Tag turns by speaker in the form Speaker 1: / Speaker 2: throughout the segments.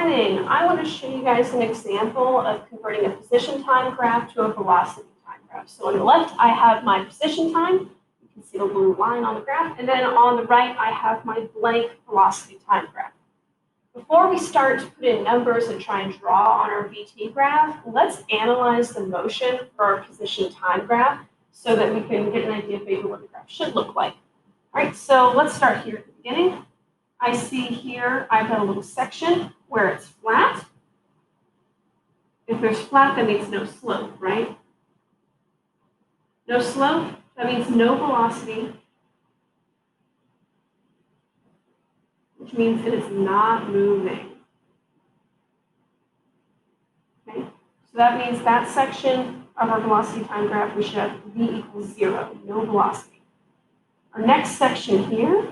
Speaker 1: beginning, I want to show you guys an example of converting a position time graph to a velocity time graph. So on the left, I have my position time. You can see the blue line on the graph. And then on the right, I have my blank velocity time graph. Before we start to put in numbers and try and draw on our VT graph, let's analyze the motion for our position time graph so that we can get an idea of maybe what the graph should look like. All right, so let's start here at the beginning. I see here I've got a little section where it's flat. If there's flat, that means no slope, right? No slope, that means no velocity, which means it is not moving. Okay, so that means that section of our velocity time graph, we should have v equals 0, no velocity. Our next section here,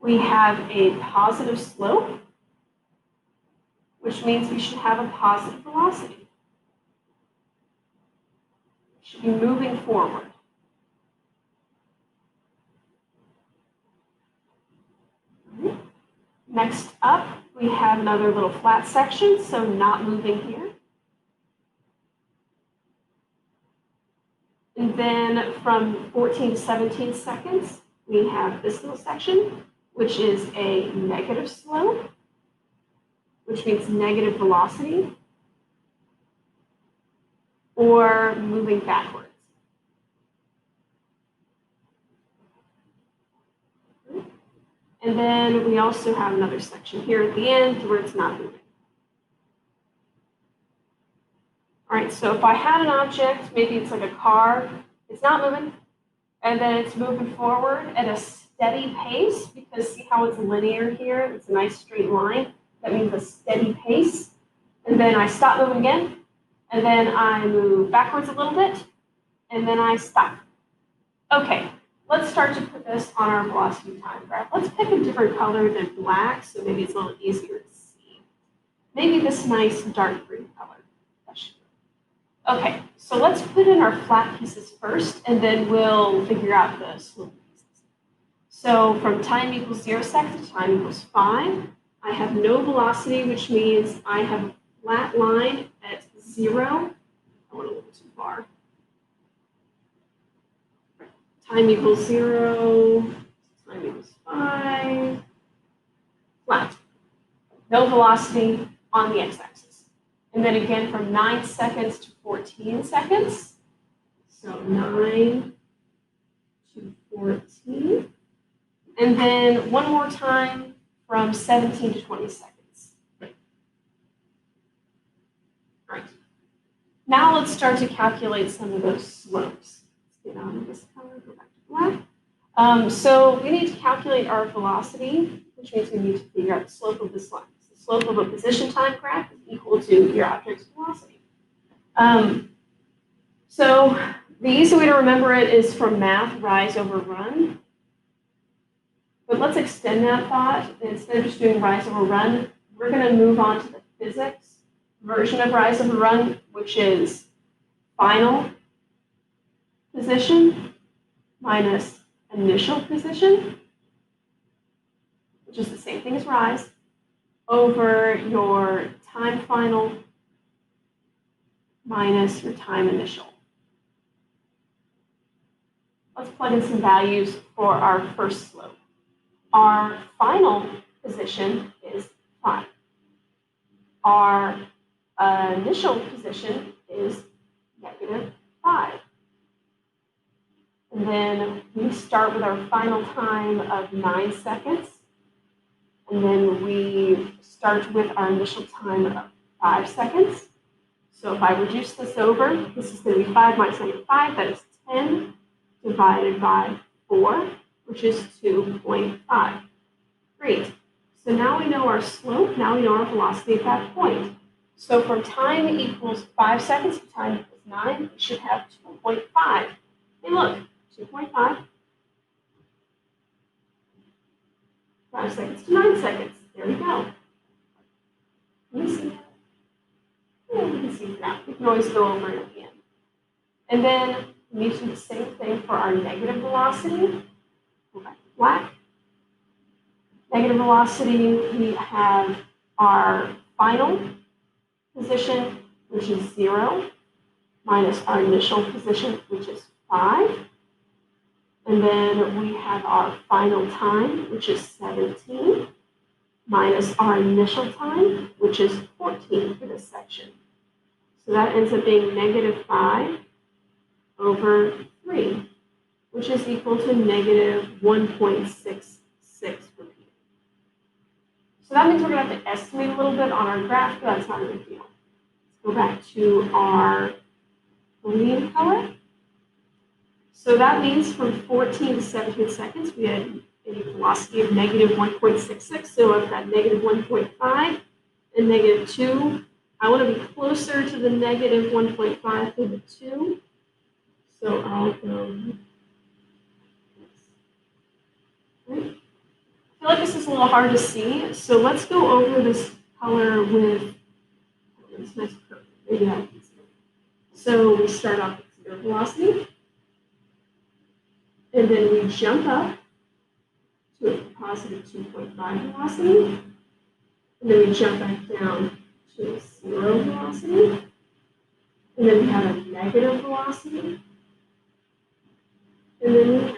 Speaker 1: we have a positive slope, which means we should have a positive velocity. We should be moving forward. Right. Next up, we have another little flat section, so not moving here. And then from 14 to 17 seconds, we have this little section, which is a negative slope, which means negative velocity, or moving backwards. And then we also have another section here at the end where it's not moving. All right, so if I had an object, maybe it's like a car, it's not moving, and then it's moving forward at a steady pace, because see how it's linear here? It's a nice straight line. That means a steady pace. And then I stop moving again, and then I move backwards a little bit, and then I stop. Okay, let's start to put this on our velocity time graph. Let's pick a different color than black, so maybe it's a little easier to see. Maybe this nice dark green color. Okay, so let's put in our flat pieces first, and then we'll figure out the slope pieces. So from time equals 0 seconds to time equals 5, I have no velocity, which means I have a flat line at 0. I went a little too far. Time equals 0, time equals 5, flat. No velocity on the x-axis. And then again from 9 seconds to 14 seconds. So 9 to 14. And then one more time from 17 to 20 seconds. All right. Now let's start to calculate some of those slopes. Let's get out of this color, go back to black. So we need to calculate our velocity, which means we need to figure out the slope of this line. The slope of a position time graph is equal to your object's velocity. So the easy way to remember it is from math, rise over run. But let's extend that thought. Instead of just doing rise over run, we're going to move on to the physics version of rise over run, which is final position minus initial position, which is the same thing as rise, over your time final minus your time initial. Let's plug in some values for our first slope. Our final position is 5. Our initial position is -5. And then we start with our final time of 9 seconds. And then we start with our initial time of 5 seconds. So if I reduce this over, this is going to be 5 minus -5, that is 10 divided by 4, which is 2.5. Great. So now we know our slope, now we know our velocity at that point. So from time equals 5 seconds to time equals 9, we should have 2.5. Hey, look, 2.5. 5 seconds to 9 seconds. There we go. Let me see. Yeah, we can see that. We can always go over it at the end. And then we need to do the same thing for our negative velocity. Go back to black. Negative velocity, we have our final position, which is 0, minus our initial position, which is 5. And then we have our final time, which is 17, minus our initial time, which is 14 for this section. So that ends up being negative 5 over 3, which is equal to negative 1.66 for P. So that means we're going to have to estimate a little bit on our graph, but that's not a big deal. Let's go back to our green color. So that means from 14 to 17 seconds, we had a velocity of negative 1.66. So I've got negative 1.5 and negative 2. I want to be closer to the negative 1.5 than the 2. So I'll go. Right. I feel like this is a little hard to see. So let's go over this color with this nice purple. Maybe I can see it. So we start off with 0 velocity. And then we jump up to a positive 2.5 velocity. And then we jump back down to a 0 velocity. And then we have a negative velocity. And then we